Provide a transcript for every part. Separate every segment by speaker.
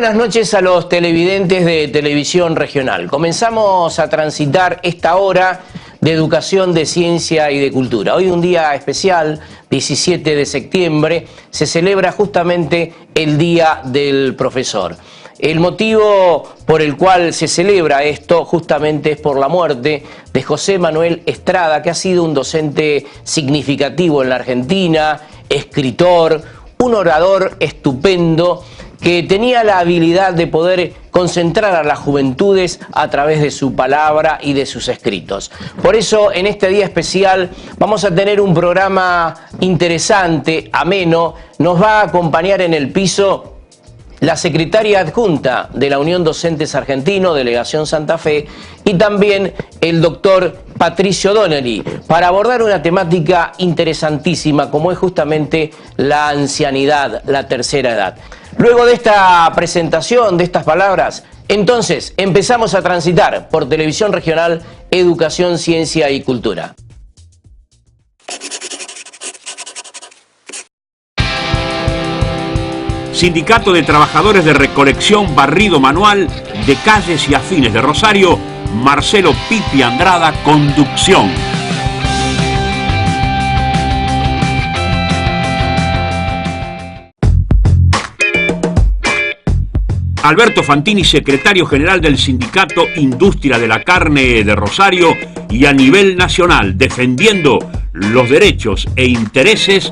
Speaker 1: buenas noches a los televidentes de Televisión Regional. Comenzamos a transitar esta hora de educación, de ciencia y de cultura. Hoy un día especial, 17 de septiembre, se celebra justamente el Día del Profesor. El motivo por el cual se celebra esto justamente es por la muerte de José Manuel Estrada, que ha sido un docente significativo en la Argentina, escritor, un orador estupendo, que tenía la habilidad de poder concentrar a las juventudes a través de su palabra y de sus escritos. Por eso, en este día especial, vamos a tener un programa interesante, ameno. Nos va a acompañar en el piso la secretaria adjunta de la Unión Docentes Argentino, Delegación Santa Fe, y también el doctor Patricio Donnelly, para abordar una temática interesantísima, como es justamente la ancianidad, la tercera edad. Luego de esta presentación, de estas palabras, entonces empezamos a transitar por Televisión Regional, Educación, Ciencia y Cultura.
Speaker 2: Sindicato de Trabajadores de Recolección Barrido Manual de Calles y Afines de Rosario, Marcelo Pipi Andrada, conducción. Alberto Fantini, secretario general del Sindicato Industria de la Carne de Rosario y a nivel nacional, defendiendo los derechos e intereses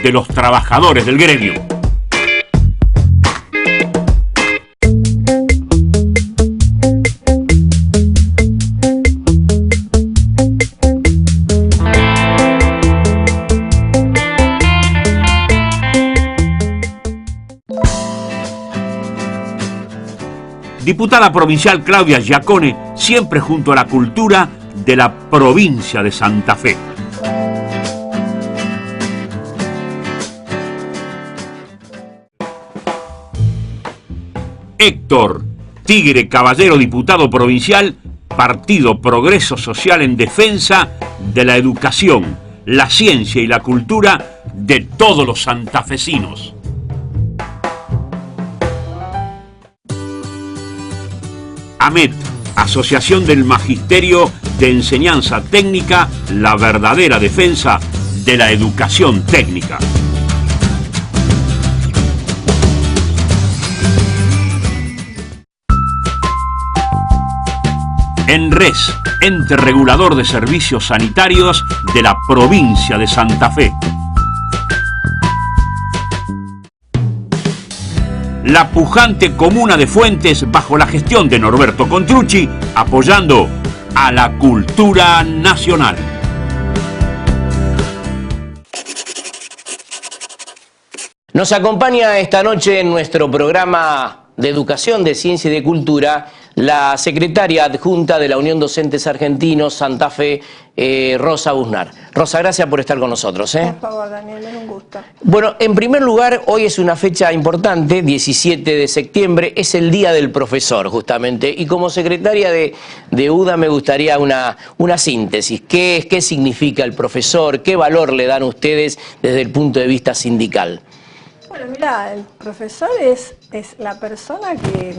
Speaker 2: de los trabajadores del gremio. Diputada provincial Claudia Giacone, siempre junto a la cultura de la provincia de Santa Fe. Héctor Tigre Caballero, diputado provincial, Partido Progreso Social, en defensa de la educación, la ciencia y la cultura de todos los santafesinos. AMET, Asociación del Magisterio de Enseñanza Técnica, la verdadera defensa de la educación técnica. ENRES, ente regulador de servicios sanitarios de la provincia de Santa Fe. La pujante comuna de Fuentes, bajo la gestión de Norberto Contrucci, apoyando a la cultura nacional.
Speaker 1: Nos acompaña esta noche en nuestro programa de Educación, de Ciencia y de Cultura la secretaria adjunta de la Unión Docentes Argentinos Santa Fe, Rosa Busnar. Rosa, gracias por estar con nosotros.
Speaker 3: Por favor, Daniel, es un gusto.
Speaker 1: Bueno, en primer lugar, hoy es una fecha importante, 17 de septiembre, es el Día del Profesor, justamente, y como secretaria de UDA me gustaría una síntesis. ¿Qué significa el profesor? ¿Qué valor le dan ustedes desde el punto de vista sindical?
Speaker 3: Bueno, mira, el profesor es la persona que,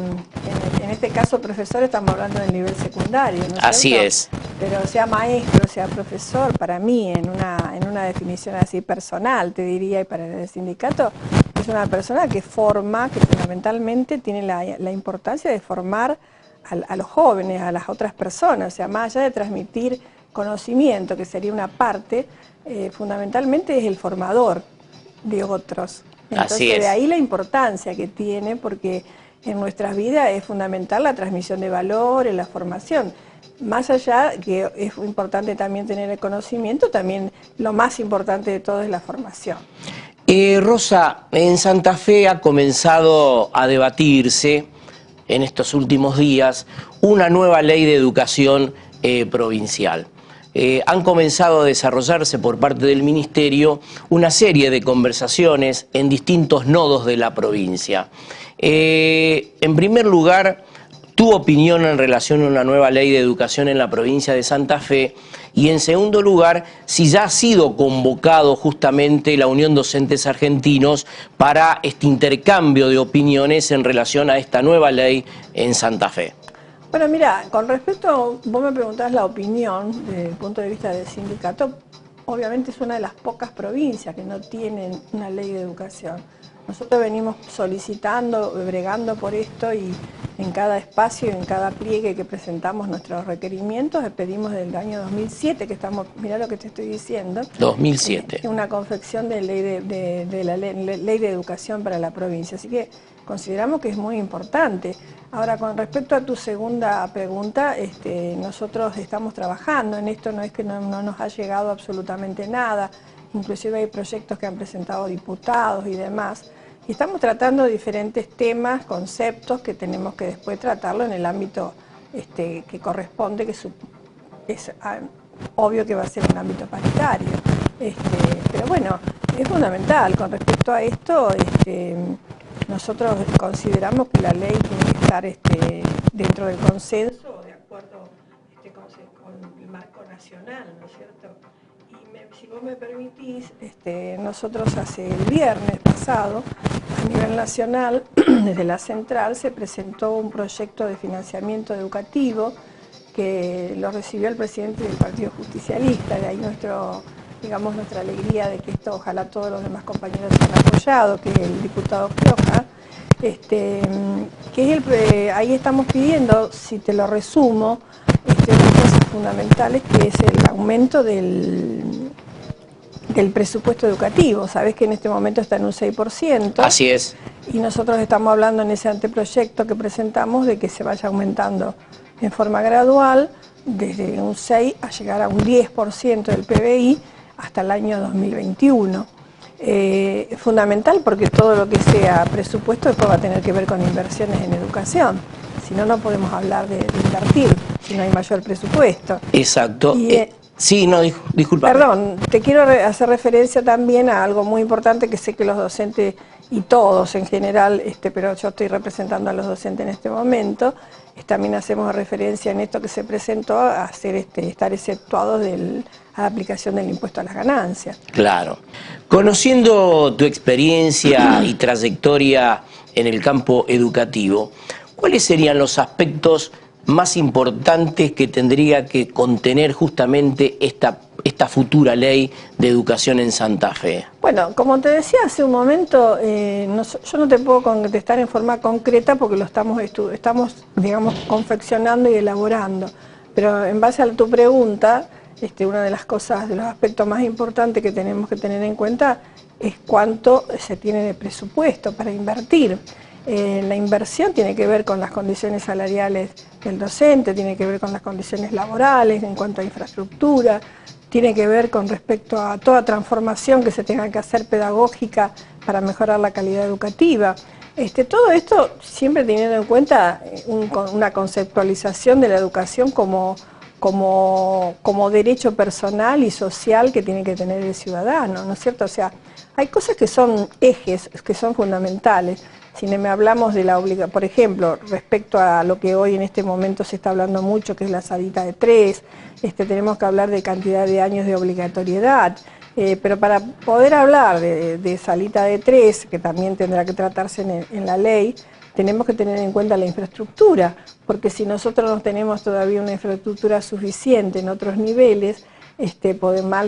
Speaker 3: en este caso profesor estamos hablando del nivel secundario, ¿no es cierto?
Speaker 1: Así es.
Speaker 3: Pero sea maestro, sea profesor, para mí, en una definición así personal, te diría, y para el sindicato, es una persona que forma, que fundamentalmente tiene la importancia de formar a los jóvenes, a las otras personas, o sea, más allá de transmitir conocimiento, que sería una parte, fundamentalmente es el formador de otros. Entonces, de ahí la importancia que tiene, porque en nuestras vidas es fundamental la transmisión de valores, la formación. Más allá que es importante también tener el conocimiento, también lo más importante de todo es la formación.
Speaker 1: Rosa, en Santa Fe ha comenzado a debatirse en estos últimos días una nueva ley de educación provincial. Han comenzado a desarrollarse por parte del Ministerio una serie de conversaciones en distintos nodos de la provincia. En primer lugar, tu opinión en relación a una nueva ley de educación en la provincia de Santa Fe, y en segundo lugar, si ya ha sido convocado justamente la Unión Docentes Argentinos para este intercambio de opiniones en relación a esta nueva ley en Santa Fe.
Speaker 3: Bueno, mira, con respecto, vos me preguntás la opinión desde el punto de vista del sindicato, obviamente es una de las pocas provincias que no tienen una ley de educación. Nosotros venimos solicitando, bregando por esto, y en cada espacio, en cada pliegue que presentamos nuestros requerimientos, pedimos desde el año 2007, que estamos, mirá lo que te estoy diciendo.
Speaker 1: 2007.
Speaker 3: Una confección de la ley de educación para la provincia, así que consideramos que es muy importante. Ahora, con respecto a tu segunda pregunta, nosotros estamos trabajando en esto, no es que no nos ha llegado absolutamente nada, inclusive hay proyectos que han presentado diputados y demás, y estamos tratando diferentes temas, conceptos que tenemos que después tratarlo en el ámbito que corresponde, que es obvio que va a ser un ámbito paritario. Pero bueno, es fundamental. Con respecto a esto, nosotros consideramos que la ley tiene que estar dentro del consenso, de acuerdo con el marco nacional, ¿no es cierto? Y si vos me permitís, nosotros el viernes pasado, a nivel nacional, desde la central, se presentó un proyecto de financiamiento educativo que lo recibió el presidente del Partido Justicialista, de ahí nuestra alegría de que esto ojalá todos los demás compañeros hayan apoyado, que es el diputado Quioja, ahí estamos pidiendo, si te lo resumo, unas cosas fundamentales, que es el aumento del presupuesto educativo. Sabés que en este momento está en un 6%.
Speaker 1: Así es.
Speaker 3: Y nosotros estamos hablando en ese anteproyecto que presentamos de que se vaya aumentando en forma gradual, desde un 6 a llegar a un 10% del PBI hasta el año 2021. Es fundamental porque todo lo que sea presupuesto después va a tener que ver con inversiones en educación. Si no, no podemos hablar de invertir si no hay mayor presupuesto.
Speaker 1: Exacto. Sí, no, disculpa.
Speaker 3: Perdón, te quiero hacer referencia también a algo muy importante que sé que los docentes y todos en general, pero yo estoy representando a los docentes en este momento, también hacemos referencia en esto que se presentó a estar exceptuados a la aplicación del impuesto a las ganancias.
Speaker 1: Claro. Conociendo tu experiencia y trayectoria en el campo educativo, ¿cuáles serían los aspectos más importantes que tendría que contener justamente esta futura ley de educación en Santa Fe?
Speaker 3: Bueno, como te decía hace un momento, yo no te puedo contestar en forma concreta porque lo estamos digamos, confeccionando y elaborando, pero en base a tu pregunta, una de las cosas, de los aspectos más importantes que tenemos que tener en cuenta es cuánto se tiene de presupuesto para invertir. La inversión tiene que ver con las condiciones salariales del docente, tiene que ver con las condiciones laborales en cuanto a infraestructura, tiene que ver con respecto a toda transformación que se tenga que hacer pedagógica para mejorar la calidad educativa. Todo esto siempre teniendo en cuenta una conceptualización de la educación como derecho personal y social que tiene que tener el ciudadano, ¿no es cierto? O sea, hay cosas que son ejes, que son fundamentales. Si me hablamos de la obligación, por ejemplo, respecto a lo que hoy en este momento se está hablando mucho, que es la salita de 3, tenemos que hablar de cantidad de años de obligatoriedad, pero para poder hablar de salita de 3, que también tendrá que tratarse en la ley, tenemos que tener en cuenta la infraestructura, porque si nosotros no tenemos todavía una infraestructura suficiente en otros niveles,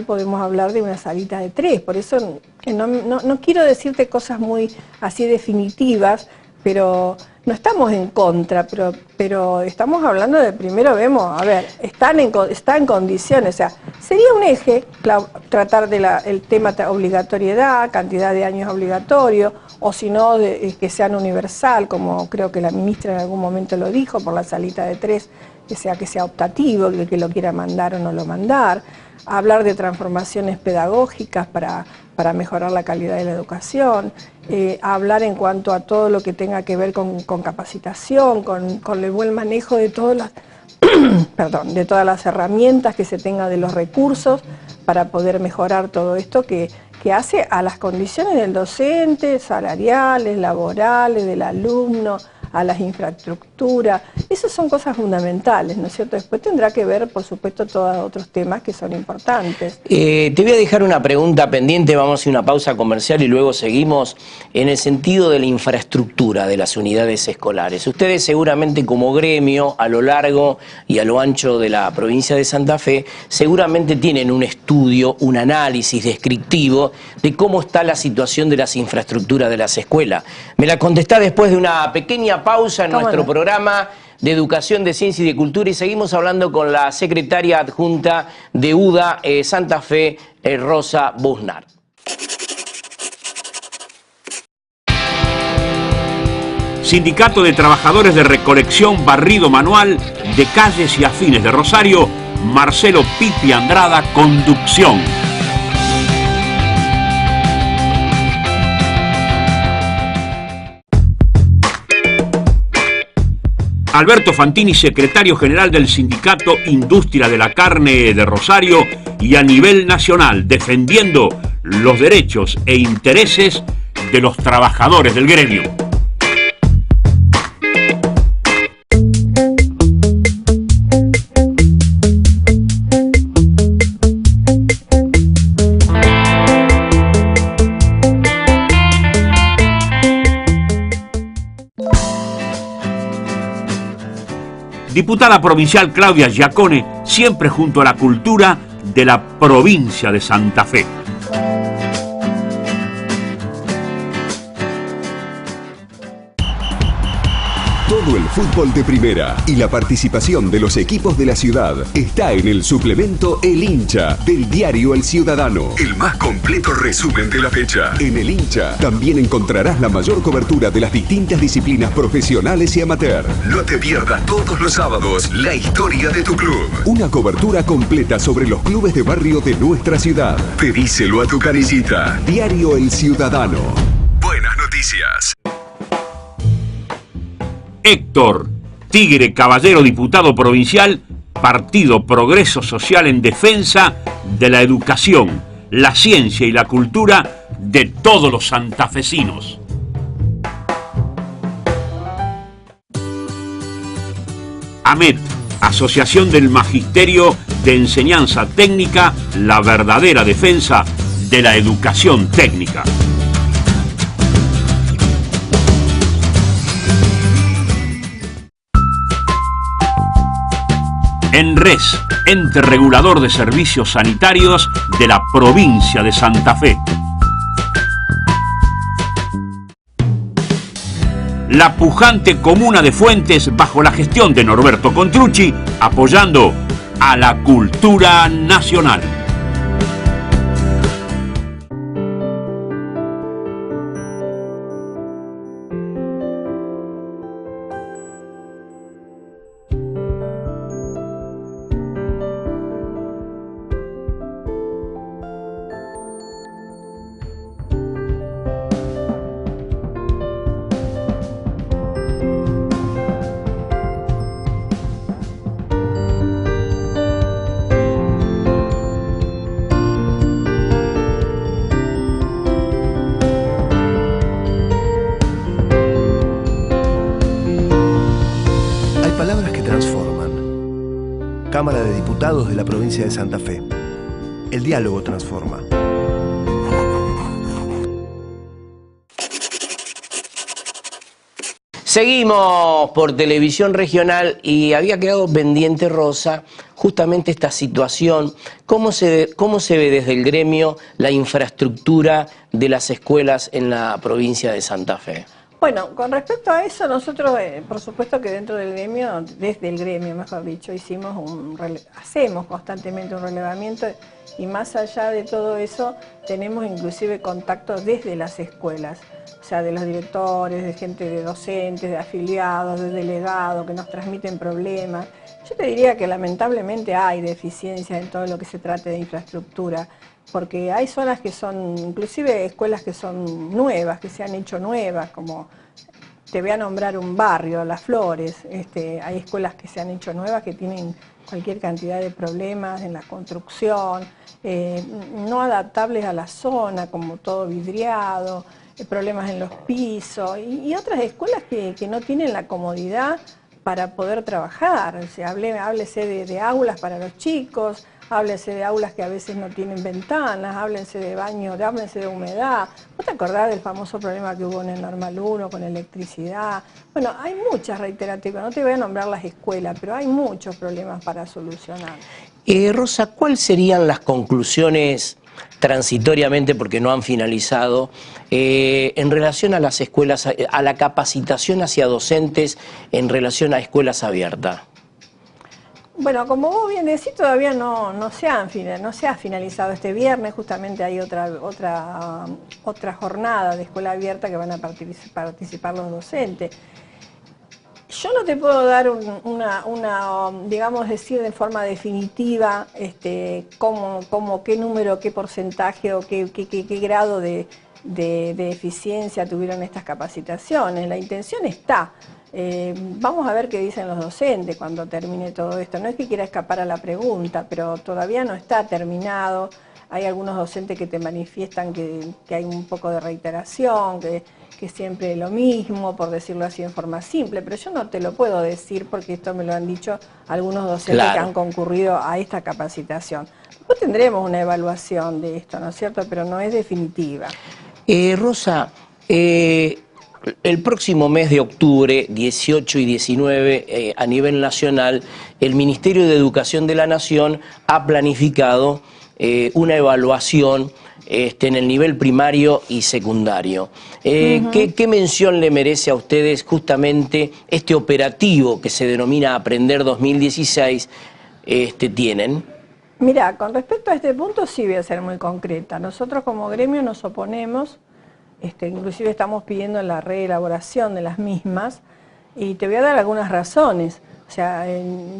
Speaker 3: podemos hablar de una salita de 3, por eso no quiero decirte cosas muy así definitivas, pero no estamos en contra, pero estamos hablando de, primero vemos, a ver, está en condiciones, o sea, sería un eje tratar el tema de obligatoriedad, cantidad de años obligatorios, o si no, que sean universal, como creo que la ministra en algún momento lo dijo, por la salita de 3, que sea optativo, el que lo quiera mandar o no lo mandar, hablar de transformaciones pedagógicas para mejorar la calidad de la educación, hablar en cuanto a todo lo que tenga que ver con capacitación, con el buen manejo de todas las de todas las herramientas que se tenga, de los recursos para poder mejorar todo esto que hace a las condiciones del docente, salariales, laborales, del alumno, a las infraestructuras. Esas son cosas fundamentales, ¿no es cierto? Después tendrá que ver, por supuesto, todos otros temas que son importantes.
Speaker 1: Te voy a dejar una pregunta pendiente, vamos a hacer una pausa comercial y luego seguimos en el sentido de la infraestructura de las unidades escolares. Ustedes seguramente como gremio, a lo largo y a lo ancho de la provincia de Santa Fe, seguramente tienen un estudio, un análisis descriptivo de cómo está la situación de las infraestructuras de las escuelas. Me la contestá después de una pequeña pausa en nuestro programa de Educación, de Ciencia y de Cultura, y seguimos hablando con la secretaria adjunta de UDA Santa Fe, Rosa Busnart.
Speaker 2: Sindicato de Trabajadores de Recolección Barrido Manual de Calles y Afines de Rosario, Marcelo Pipi Andrada, conducción. Alberto Fantini, secretario general del Sindicato Industria de la Carne de Rosario y a nivel nacional, defendiendo los derechos e intereses de los trabajadores del gremio. Diputada provincial Claudia Giacone, siempre junto a la cultura de la provincia de Santa Fe.
Speaker 4: Todo el fútbol de primera y la participación de los equipos de la ciudad está en el suplemento El Hincha del diario El Ciudadano. El más completo resumen de la fecha. En El Hincha también encontrarás la mayor cobertura de las distintas disciplinas profesionales y amateur. No te pierdas todos los sábados la historia de tu club. Una cobertura completa sobre los clubes de barrio de nuestra ciudad. Pedíselo a tu canillita. Diario El Ciudadano. Buenas noticias.
Speaker 2: Héctor Tigre Caballero, diputado provincial, Partido Progreso Social, en defensa de la educación, la ciencia y la cultura de todos los santafesinos. AMET, Asociación del Magisterio de Enseñanza Técnica, la verdadera defensa de la educación técnica. ENRES, ente regulador de servicios sanitarios de la provincia de Santa Fe. La pujante comuna de Fuentes, bajo la gestión de Norberto Contrucci, apoyando a la cultura nacional.
Speaker 5: Cámara de Diputados de la provincia de Santa Fe. El diálogo transforma.
Speaker 1: Seguimos por Televisión Regional y había quedado pendiente, Rosa, justamente esta situación. ¿Cómo se ve desde el gremio la infraestructura de las escuelas en la provincia de Santa Fe?
Speaker 3: Bueno, con respecto a eso, nosotros, por supuesto que dentro del gremio, desde el gremio, mejor dicho, hacemos constantemente un relevamiento y más allá de todo eso, tenemos inclusive contactos desde las escuelas, o sea, de los directores, de gente de docentes, de afiliados, de delegados que nos transmiten problemas. Yo te diría que lamentablemente hay deficiencias en todo lo que se trate de infraestructura, porque hay zonas que son, inclusive escuelas que son nuevas, que se han hecho nuevas, como te voy a nombrar un barrio, Las Flores, hay escuelas que se han hecho nuevas que tienen cualquier cantidad de problemas en la construcción, no adaptables a la zona, como todo vidriado, problemas en los pisos y otras escuelas que no tienen la comodidad para poder trabajar. O sea, háblese de aulas para los chicos, háblese de aulas que a veces no tienen ventanas, háblense de baños, háblense de humedad. ¿Vos te acordás del famoso problema que hubo en el Normal 1 con electricidad? Bueno, hay muchas reiterativas, no te voy a nombrar las escuelas, pero hay muchos problemas para solucionar.
Speaker 1: Rosa, ¿cuáles serían las conclusiones transitoriamente, porque no han finalizado, en relación a las escuelas, a la capacitación hacia docentes en relación a escuelas abiertas?
Speaker 3: Bueno, como vos bien decís, todavía no se ha finalizado este viernes. Justamente hay otra jornada de escuela abierta que van a participar los docentes. Yo no te puedo dar digamos, decir de forma definitiva qué número, qué porcentaje o qué grado de eficiencia tuvieron estas capacitaciones. La intención está. Vamos a ver qué dicen los docentes cuando termine todo esto. No es que quiera escapar a la pregunta, pero todavía no está terminado. Hay algunos docentes que te manifiestan que hay un poco de reiteración, que siempre es lo mismo, por decirlo así en forma simple, pero yo no te lo puedo decir porque esto me lo han dicho algunos docentes que han concurrido a esta capacitación. Después tendremos una evaluación de esto, ¿no es cierto? Pero no es definitiva.
Speaker 1: Rosa, el próximo mes de octubre, 18 y 19, a nivel nacional, el Ministerio de Educación de la Nación ha planificado una evaluación en el nivel primario y secundario. ¿Qué mención le merece a ustedes justamente este operativo que se denomina Aprender 2016 tienen?
Speaker 3: Mira, con respecto a este punto sí voy a ser muy concreta. Nosotros como gremio nos oponemos, inclusive estamos pidiendo la reelaboración de las mismas y te voy a dar algunas razones. O sea,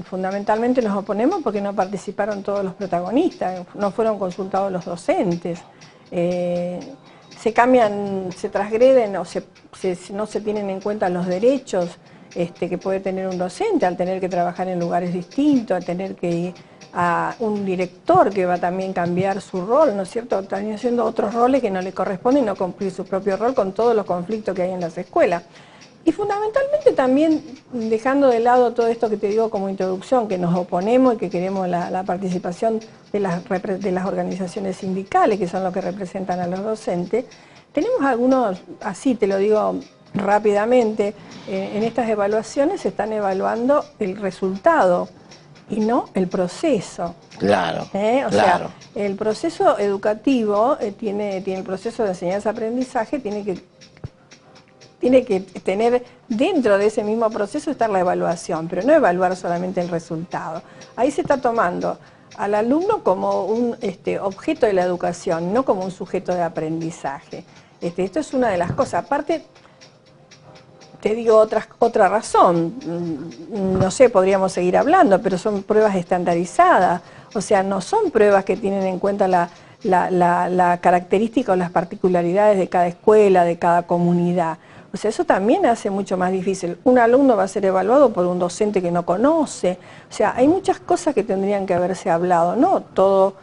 Speaker 3: fundamentalmente nos oponemos porque no participaron todos los protagonistas, no fueron consultados los docentes. Se cambian, se transgreden o no se tienen en cuenta los derechos que puede tener un docente al tener que trabajar en lugares distintos, al tener que ir a un director que va a también cambiar su rol, ¿no es cierto? También haciendo otros roles que no le corresponden y no cumplir su propio rol con todos los conflictos que hay en las escuelas. Y fundamentalmente también dejando de lado todo esto que te digo como introducción, que nos oponemos y que queremos la participación de las organizaciones sindicales, que son los que representan a los docentes, tenemos algunos, así te lo digo rápidamente, en estas evaluaciones se están evaluando el resultado y no el proceso.
Speaker 1: Claro,
Speaker 3: O sea, el proceso educativo tiene el proceso de enseñanza-aprendizaje, tiene que tener dentro de ese mismo proceso estar la evaluación, pero no evaluar solamente el resultado. Ahí se está tomando al alumno como un objeto de la educación, no como un sujeto de aprendizaje. Esto es una de las cosas. Aparte, te digo otra razón, no sé, podríamos seguir hablando, pero son pruebas estandarizadas, o sea, no son pruebas que tienen en cuenta la característica o las particularidades de cada escuela, de cada comunidad. O sea, eso también hace mucho más difícil. Un alumno va a ser evaluado por un docente que no conoce. O sea, hay muchas cosas que tendrían que haberse hablado, no todo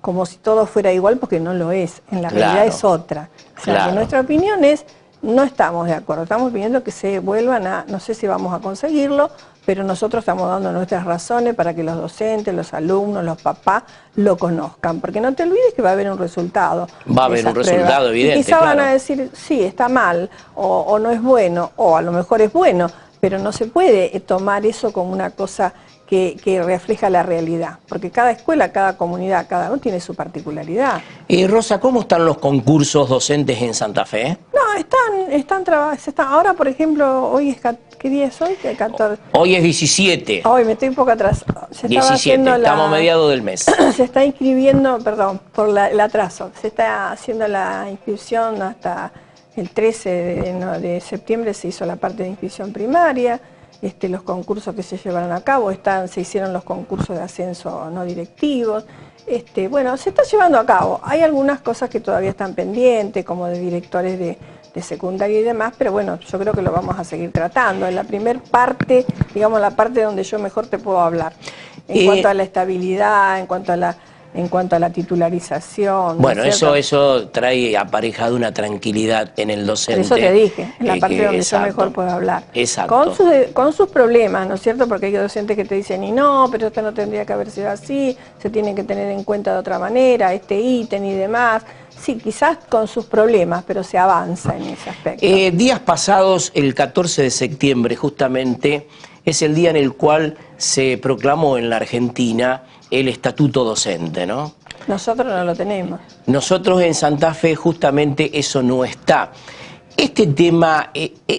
Speaker 3: como si todo fuera igual, porque no lo es. En la realidad es otra. O sea, que nuestra opinión es, no estamos de acuerdo. Estamos pidiendo que se vuelvan a, no sé si vamos a conseguirlo, pero nosotros estamos dando nuestras razones para que los docentes, los alumnos, los papás lo conozcan. Porque no te olvides que va a haber un resultado.
Speaker 1: Va a haber un resultado evidente.
Speaker 3: Y quizá van a decir, sí, está mal, o no es bueno, o a lo mejor es bueno, pero no se puede tomar eso como una cosa que refleja la realidad. Porque cada escuela, cada comunidad, cada uno tiene su particularidad.
Speaker 1: Rosa, ¿cómo están los concursos docentes en Santa Fe?
Speaker 3: No, están ahora, por ejemplo, hoy es, ¿qué día es hoy? 14.
Speaker 1: Hoy es 17.
Speaker 3: Hoy me estoy un poco atrasado.
Speaker 1: 17, estamos a mediados del mes.
Speaker 3: Se está inscribiendo, perdón, por el atraso, se está haciendo la inscripción hasta el 13 de septiembre, se hizo la parte de inscripción primaria. Los concursos que se llevaron a cabo, se hicieron los concursos de ascenso no directivos. Bueno, se está llevando a cabo. Hay algunas cosas que todavía están pendientes, como de directores de secundaria y demás, pero bueno, yo creo que lo vamos a seguir tratando. En la primera parte, digamos la parte donde yo mejor te puedo hablar, en cuanto a la estabilidad, en cuanto a en cuanto a la titularización.
Speaker 1: Bueno,
Speaker 3: ¿no es cierto?
Speaker 1: eso trae aparejado una tranquilidad en el docente.
Speaker 3: Eso te dije, en la parte donde
Speaker 1: exacto,
Speaker 3: yo mejor puedo hablar.
Speaker 1: Exacto.
Speaker 3: Con sus problemas, ¿no es cierto? Porque hay docentes que te dicen, y no, pero esto no tendría que haber sido así, se tiene que tener en cuenta de otra manera, este ítem y demás. Sí, quizás con sus problemas, pero se avanza en ese aspecto.
Speaker 1: Días pasados, el 14 de septiembre justamente, es el día en el cual se proclamó en la Argentina el estatuto docente, ¿no?
Speaker 3: Nosotros no lo tenemos.
Speaker 1: Nosotros en Santa Fe justamente eso no está. ¿Este tema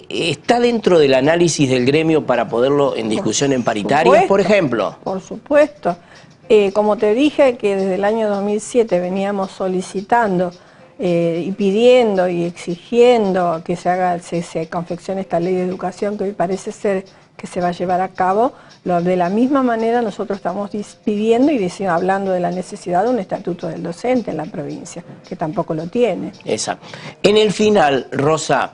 Speaker 1: está dentro del análisis del gremio para poderlo en discusión en paritarias, por ejemplo?
Speaker 3: Por supuesto. Como te dije que desde el año 2007 veníamos solicitando y pidiendo y exigiendo que se confeccione esta ley de educación que hoy parece ser que se va a llevar a cabo, de la misma manera nosotros estamos pidiendo y hablando de la necesidad de un estatuto del docente en la provincia, que tampoco lo tiene.
Speaker 1: Exacto. En el final, Rosa,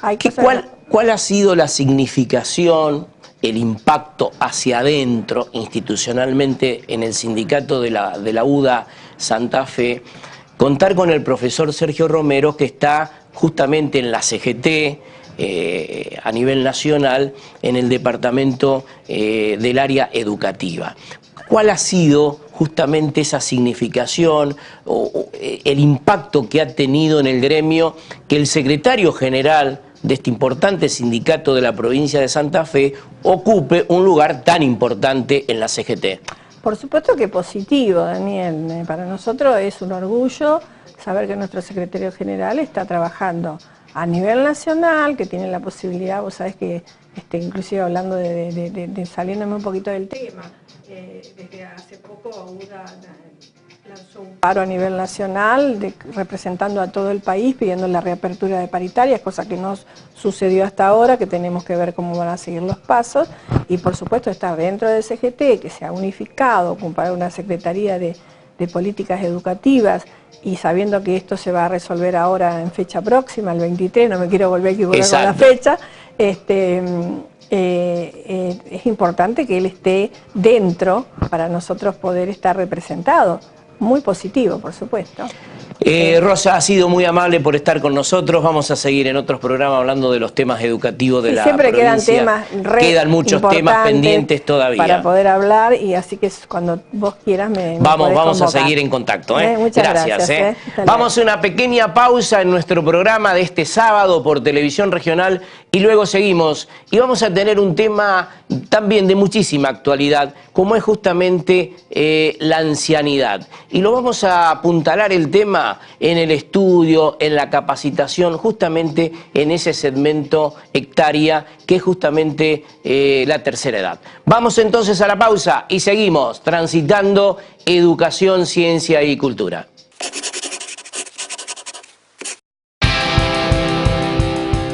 Speaker 1: ¿cuál ha sido la significación, el impacto hacia adentro institucionalmente en el sindicato de la UDA Santa Fe, contar con el profesor Sergio Romero, que está justamente en la CGT a nivel nacional, en el departamento del área educativa? ¿Cuál ha sido justamente esa significación o el impacto que ha tenido en el gremio que el secretario general de este importante sindicato de la provincia de Santa Fe ocupe un lugar tan importante en la CGT?
Speaker 3: Por supuesto que positivo, Daniel. Para nosotros es un orgullo saber que nuestro secretario general está trabajando a nivel nacional, que tiene la posibilidad, vos sabés que inclusive hablando de saliéndome un poquito del tema, desde hace poco UDA lanzó un paro a nivel nacional representando a todo el país pidiendo la reapertura de paritarias, cosa que no sucedió hasta ahora, que tenemos que ver cómo van a seguir los pasos, y por supuesto estar dentro del CGT, que se ha unificado, ocupar una secretaría de políticas educativas, y sabiendo que esto se va a resolver ahora en fecha próxima, el 23, no me quiero volver a equivocar con la fecha, es importante que él esté dentro para nosotros poder estar representados. Muy positivo, por supuesto.
Speaker 1: Rosa, ha sido muy amable por estar con nosotros. Vamos a seguir en otros programas hablando de los temas educativos de la
Speaker 3: siempre
Speaker 1: provincia.
Speaker 3: Quedan
Speaker 1: muchos temas pendientes todavía
Speaker 3: para poder hablar, y así que cuando vos quieras
Speaker 1: vamos a seguir en contacto.
Speaker 3: Muchas gracias.
Speaker 1: Vamos a una pequeña pausa en nuestro programa de este sábado por Televisión Regional y luego seguimos. Y vamos a tener un tema también de muchísima actualidad, como es justamente la ancianidad. Y lo vamos a apuntalar el tema en el estudio, en la capacitación, justamente en ese segmento hectárea que es justamente la tercera edad. Vamos entonces a la pausa y seguimos transitando educación, ciencia y cultura.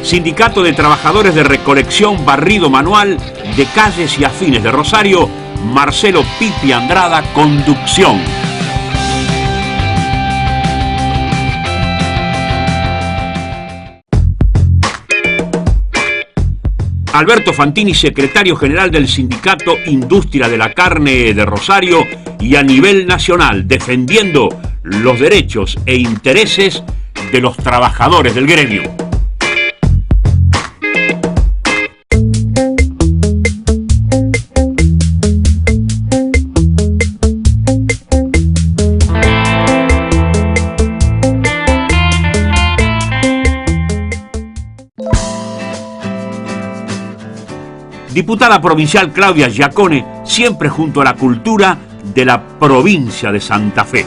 Speaker 2: Sindicato de Trabajadores de Recolección Barrido Manual de Calles y Afines de Rosario, Marcelo Pipi Andrada, conducción. Alberto Fantini, secretario general del Sindicato Industria de la Carne de Rosario y a nivel nacional, defendiendo los derechos e intereses de los trabajadores del gremio. Diputada provincial Claudia Giacone, siempre junto a la cultura de la provincia de Santa Fe.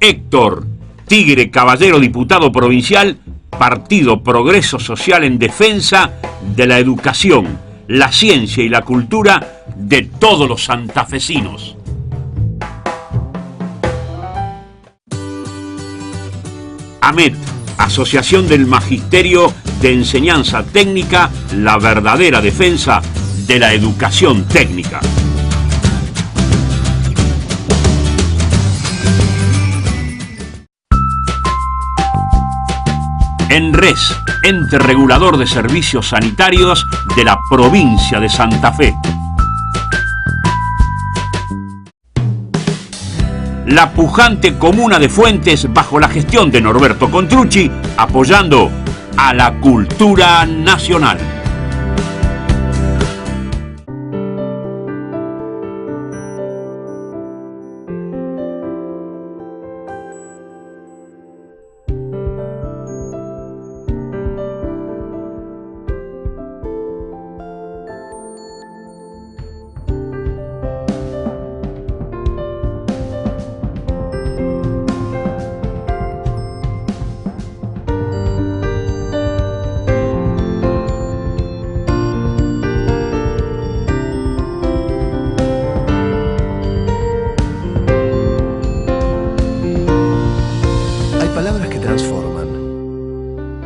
Speaker 2: Héctor Tigre Caballero, diputado provincial, Partido Progreso Social, en defensa de la educación, la ciencia y la cultura de todos los santafesinos. AMET, Asociación del Magisterio de Enseñanza Técnica, la verdadera defensa de la educación técnica. ENRES, ente regulador de servicios sanitarios de la provincia de Santa Fe. La pujante comuna de Fuentes, bajo la gestión de Norberto Contrucci, apoyando a la cultura nacional.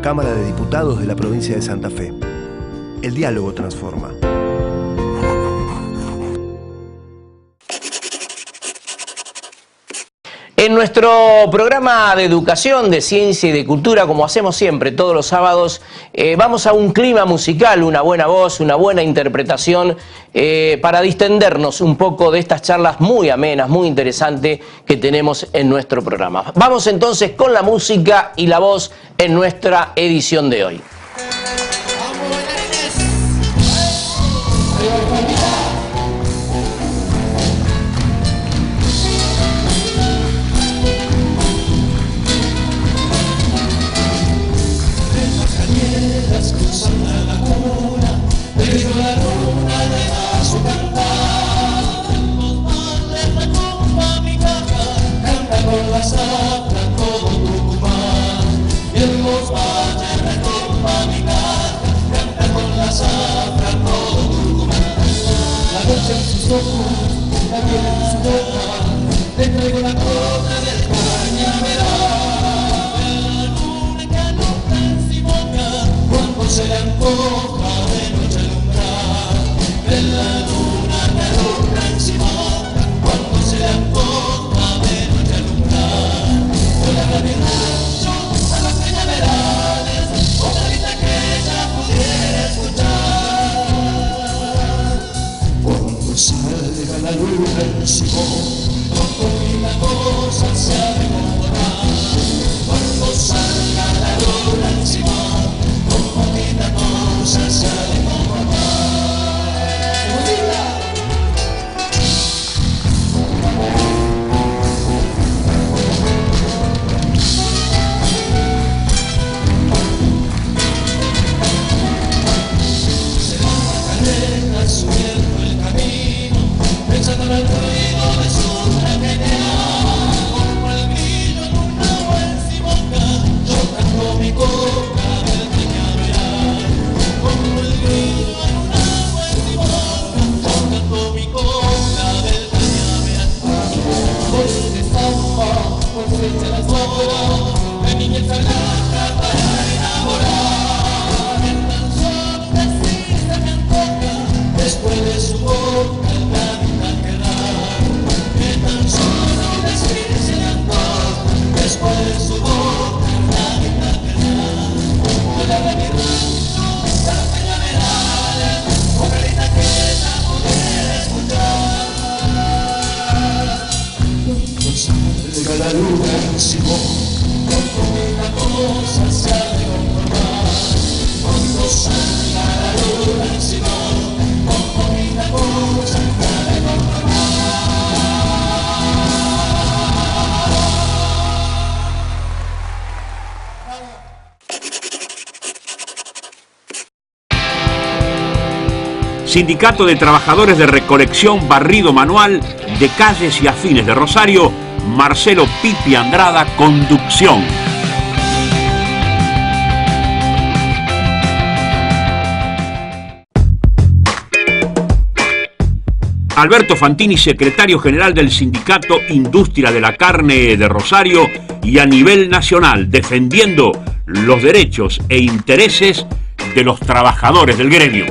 Speaker 5: Cámara de Diputados de la provincia de Santa Fe. El diálogo transforma.
Speaker 1: En nuestro programa de educación, de ciencia y de cultura, como hacemos siempre todos los sábados, vamos a un clima musical, una buena voz, una buena interpretación, para distendernos un poco de estas charlas muy amenas, muy interesantes que tenemos en nuestro programa. Vamos entonces con la música y la voz en nuestra edición de hoy. Sindicato de Trabajadores de Recolección Barrido Manual de Calles y Afines de Rosario
Speaker 2: Marcelo Pipi Andrada, conducción. Alberto Fantini, secretario general del Sindicato Industria de la Carne de Rosario y a nivel nacional, defendiendo los derechos e intereses de los trabajadores del gremio.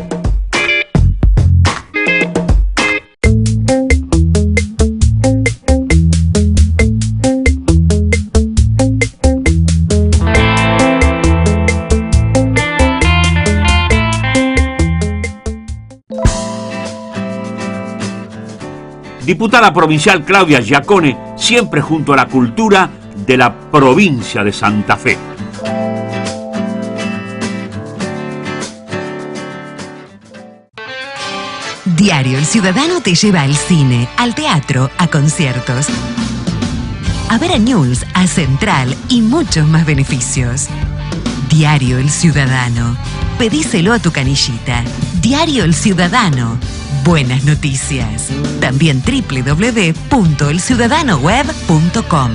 Speaker 2: Diputada provincial Claudia Giacone, siempre junto a la cultura de la provincia de Santa Fe.
Speaker 6: Diario El Ciudadano te lleva al cine, al teatro, a conciertos, a ver a News, a Central y muchos más beneficios. Diario El Ciudadano. Pedíselo a tu canillita. Diario El Ciudadano. Buenas noticias. También www.elciudadanoweb.com.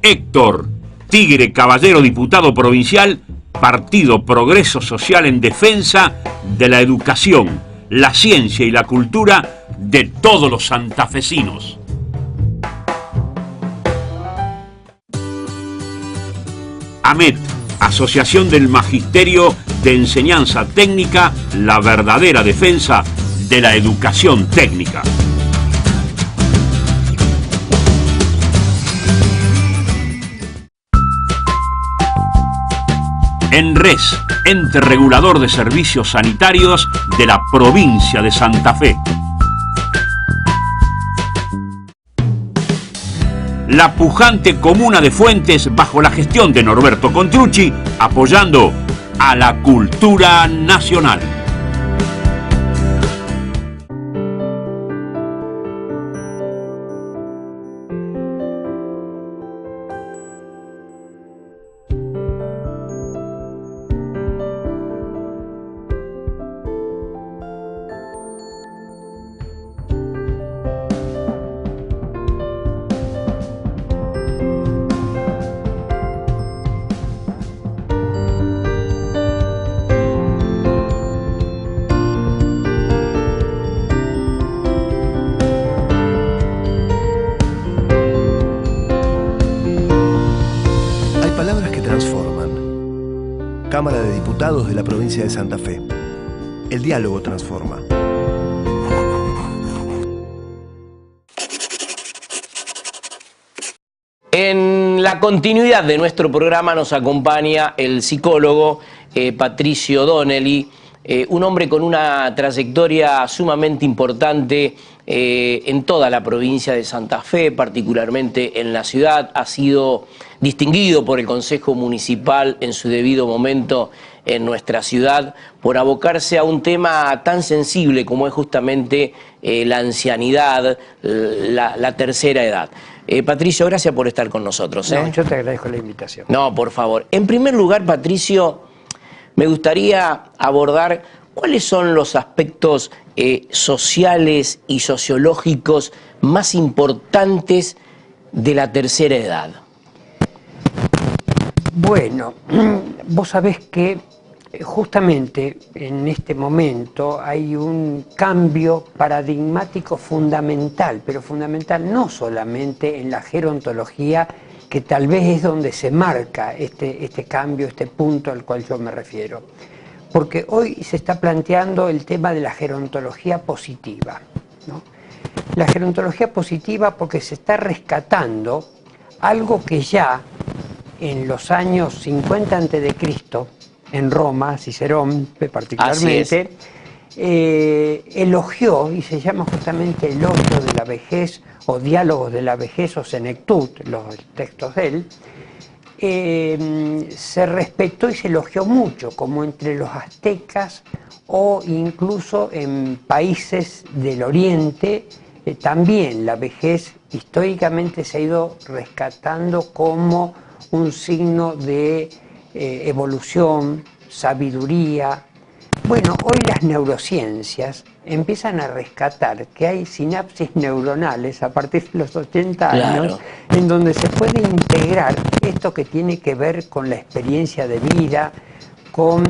Speaker 2: Héctor Tigre Caballero, diputado provincial, Partido Progreso Social, en defensa de la educación, la ciencia y la cultura de todos los santafesinos. AMET, Asociación del Magisterio de Enseñanza Técnica, la verdadera defensa de la educación técnica. ENRES, ente regulador de servicios sanitarios de la provincia de Santa Fe. La pujante comuna de Fuentes, bajo la gestión de Norberto Contrucci, apoyando a la cultura nacional.
Speaker 5: Cámara de Diputados de la provincia de Santa Fe. El diálogo transforma.
Speaker 1: En la continuidad de nuestro programa nos acompaña el psicólogo Patricio Donnelly, un hombre con una trayectoria sumamente importante en toda la provincia de Santa Fe, particularmente en la ciudad. Ha sido distinguido por el Consejo Municipal en su debido momento en nuestra ciudad por abocarse a un tema tan sensible como es justamente la ancianidad, la tercera edad. Patricio, gracias por estar con nosotros.
Speaker 7: No, yo te agradezco la invitación.
Speaker 1: No, por favor. En primer lugar, Patricio, me gustaría abordar cuáles son los aspectos sociales y sociológicos más importantes de la tercera edad.
Speaker 7: Bueno, vos sabés que justamente en este momento hay un cambio paradigmático fundamental, pero fundamental no solamente en la gerontología, que tal vez es donde se marca este cambio, este punto al cual yo me refiero. Porque hoy se está planteando el tema de la gerontología positiva, ¿no? La gerontología positiva porque se está rescatando algo que ya en los años 50 a.C., en Roma, Cicerón particularmente, elogió, y se llama justamente elogio de la vejez, o diálogos de la vejez, o senectut, los textos de él, se respetó y se elogió mucho, como entre los aztecas o incluso en países del Oriente. También la vejez históricamente se ha ido rescatando como un signo de evolución, sabiduría, Bueno, hoy las neurociencias empiezan a rescatar que hay sinapsis neuronales a partir de los 80 años, en donde se puede integrar esto que tiene que ver con la experiencia de vida, con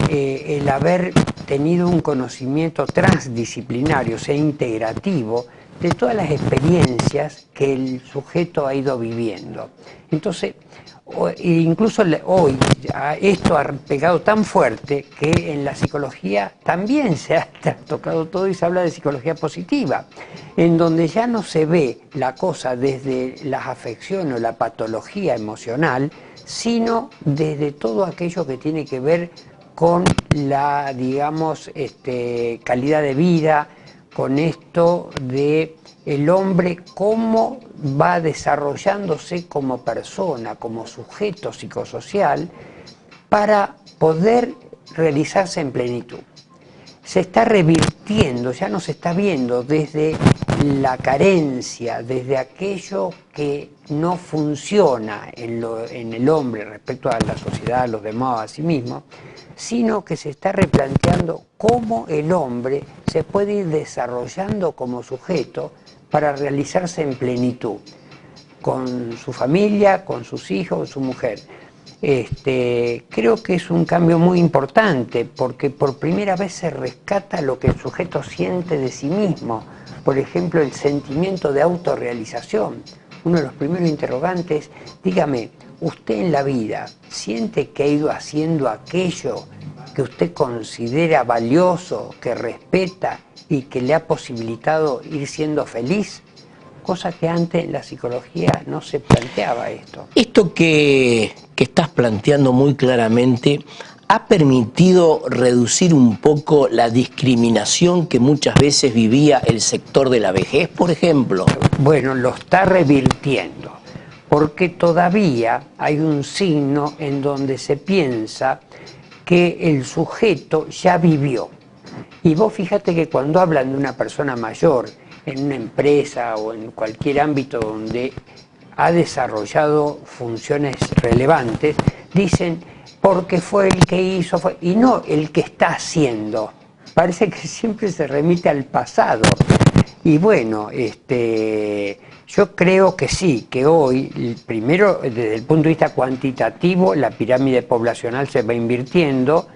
Speaker 7: el haber tenido un conocimiento transdisciplinario, o sea, integrativo, de todas las experiencias que el sujeto ha ido viviendo. Entonces, incluso hoy esto ha pegado tan fuerte que en la psicología también se ha tocado todo y se habla de psicología positiva, en donde ya no se ve la cosa desde las afecciones o la patología emocional, sino desde todo aquello que tiene que ver con la, digamos, calidad de vida, con esto de el hombre cómo va desarrollándose como persona, como sujeto psicosocial, para poder realizarse en plenitud. Se está revirtiendo, ya no se está viendo desde la carencia, desde aquello que no funciona en el hombre respecto a la sociedad, a los demás, a sí mismo, sino que se está replanteando cómo el hombre se puede ir desarrollando como sujeto para realizarse en plenitud, con su familia, con sus hijos, con su mujer. Creo que es un cambio muy importante, porque por primera vez se rescata lo que el sujeto siente de sí mismo. Por ejemplo, el sentimiento de autorrealización. Uno de los primeros interrogantes, dígame, ¿usted en la vida siente que ha ido haciendo aquello que usted considera valioso, que respeta y que le ha posibilitado ir siendo feliz? Cosa que antes en la psicología no se planteaba esto.
Speaker 1: Esto que estás planteando muy claramente ha permitido reducir un poco la discriminación que muchas veces vivía el sector de la vejez, por ejemplo.
Speaker 7: Bueno, lo está revirtiendo, porque todavía hay un signo en donde se piensa que el sujeto ya vivió. Y vos fíjate que cuando hablan de una persona mayor en una empresa o en cualquier ámbito donde ha desarrollado funciones relevantes, dicen porque fue el que hizo, y no el que está haciendo. Parece que siempre se remite al pasado. Y bueno, yo creo que sí, que hoy, primero desde el punto de vista cuantitativo, la pirámide poblacional se va invirtiendo.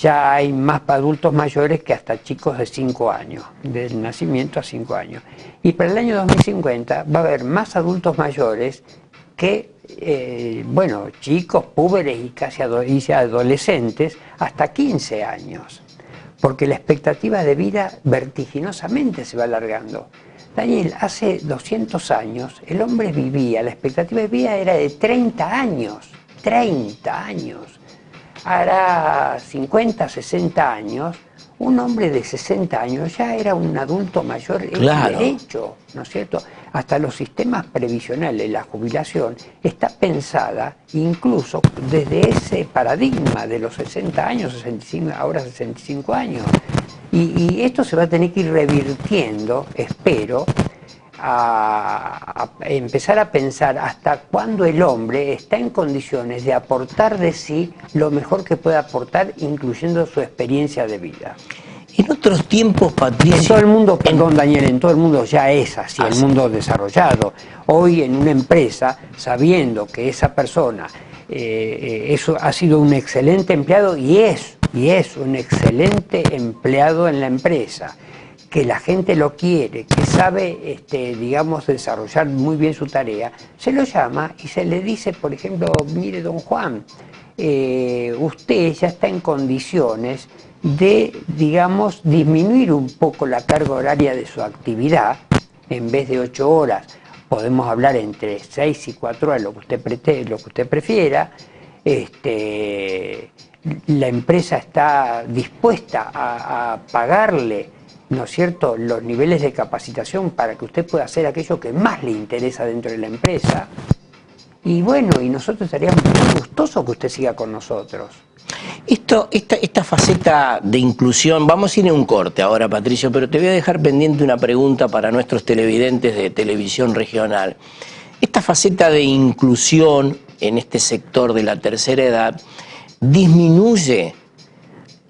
Speaker 7: Ya hay más adultos mayores que hasta chicos de 5 años, del nacimiento a 5 años. Y para el año 2050 va a haber más adultos mayores que, chicos, púberes y casi adolescentes hasta 15 años. Porque la expectativa de vida vertiginosamente se va alargando. Daniel, hace 200 años el hombre vivía, la expectativa de vida era de 30 años. 30 años. Hará 50, 60 años, un hombre de 60 años ya era un adulto mayor,
Speaker 1: claro.
Speaker 7: Es derecho, ¿no es cierto? Hasta los sistemas previsionales, la jubilación, está pensada incluso desde ese paradigma de los 60 años, 65, ahora 65 años. Y esto se va a tener que ir revirtiendo, espero, a empezar a pensar hasta cuándo el hombre está en condiciones de aportar de sí lo mejor que puede aportar, incluyendo su experiencia de vida.
Speaker 1: En otros tiempos, Patricio...
Speaker 7: En todo el mundo, perdón Daniel, en todo el mundo ya es así, el mundo desarrollado. Hoy en una empresa, sabiendo que esa persona eso ha sido un excelente empleado y es un excelente empleado en la empresa, que la gente lo quiere, que sabe, digamos, desarrollar muy bien su tarea, se lo llama y se le dice, por ejemplo, mire, don Juan, usted ya está en condiciones de, digamos, disminuir un poco la carga horaria de su actividad. En vez de 8 horas, podemos hablar entre 6 y 4 horas, lo que usted prefiera. La empresa está dispuesta a pagarle, ¿no es cierto?, los niveles de capacitación para que usted pueda hacer aquello que más le interesa dentro de la empresa. Y bueno, y nosotros estaríamos muy gustosos que usted siga con nosotros.
Speaker 1: Esta faceta de inclusión, vamos a ir en un corte ahora, Patricio, pero te voy a dejar pendiente una pregunta para nuestros televidentes de televisión regional. Esta faceta de inclusión en este sector de la tercera edad disminuye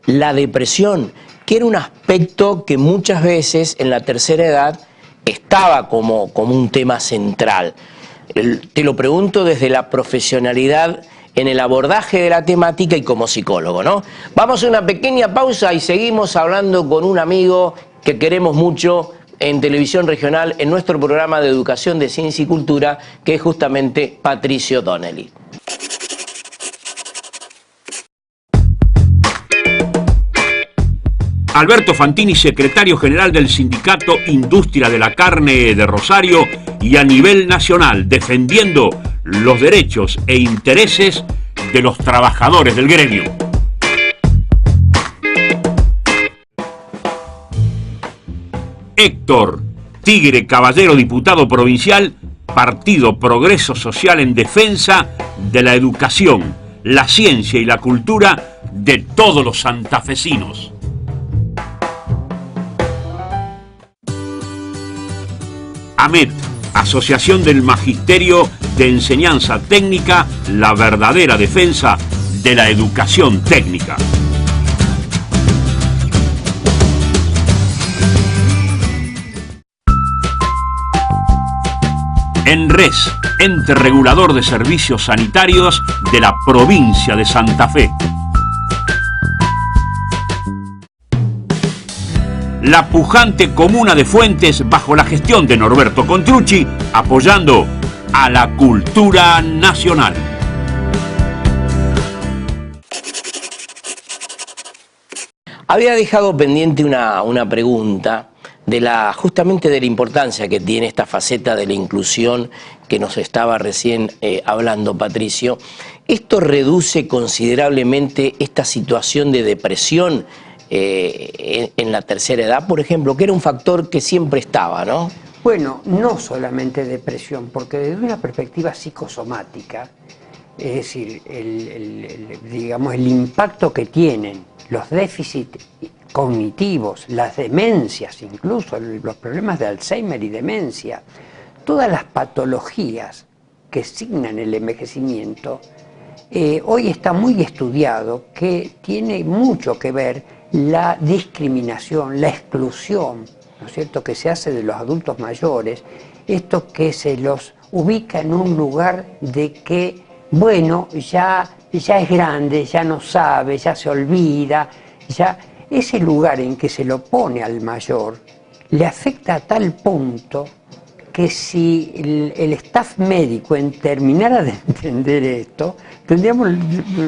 Speaker 1: la depresión, que era un aspecto que muchas veces en la tercera edad estaba como un tema central. Te lo pregunto desde la profesionalidad en el abordaje de la temática y como psicólogo, ¿no? Vamos a una pequeña pausa y seguimos hablando con un amigo que queremos mucho en Televisión Regional, en nuestro programa de Educación de Ciencia y Cultura, que es justamente Patricio Donnelly.
Speaker 2: Alberto Fantini, secretario general del Sindicato Industria de la Carne de Rosario y a nivel nacional, defendiendo los derechos e intereses de los trabajadores del gremio. Héctor Tigre Caballero, diputado provincial, Partido Progreso Social, en defensa de la educación, la ciencia y la cultura de todos los santafesinos. AMET, Asociación del Magisterio de Enseñanza Técnica, la verdadera defensa de la educación técnica. ENRES, ente regulador de servicios sanitarios de la provincia de Santa Fe. La pujante comuna de Fuentes, bajo la gestión de Norberto Contrucci, apoyando a la cultura nacional.
Speaker 1: Había dejado pendiente una pregunta justamente de la importancia que tiene esta faceta de la inclusión que nos estaba recién hablando Patricio. ¿Esto reduce considerablemente esta situación de depresión en la tercera edad, por ejemplo, que era un factor que siempre estaba, ¿no?
Speaker 7: Bueno, no solamente depresión, porque desde una perspectiva psicosomática, es decir, digamos, el impacto que tienen los déficits cognitivos, las demencias, incluso los problemas de Alzheimer y demencia, todas las patologías que signan el envejecimiento, hoy está muy estudiado que tiene mucho que ver la discriminación, la exclusión, ¿no es cierto?, que se hace de los adultos mayores, esto que se los ubica en un lugar de que, bueno, ya es grande, ya no sabe, ya se olvida, ya ese lugar en que se lo pone al mayor le afecta a tal punto que si el staff médico terminara de entender esto, tendríamos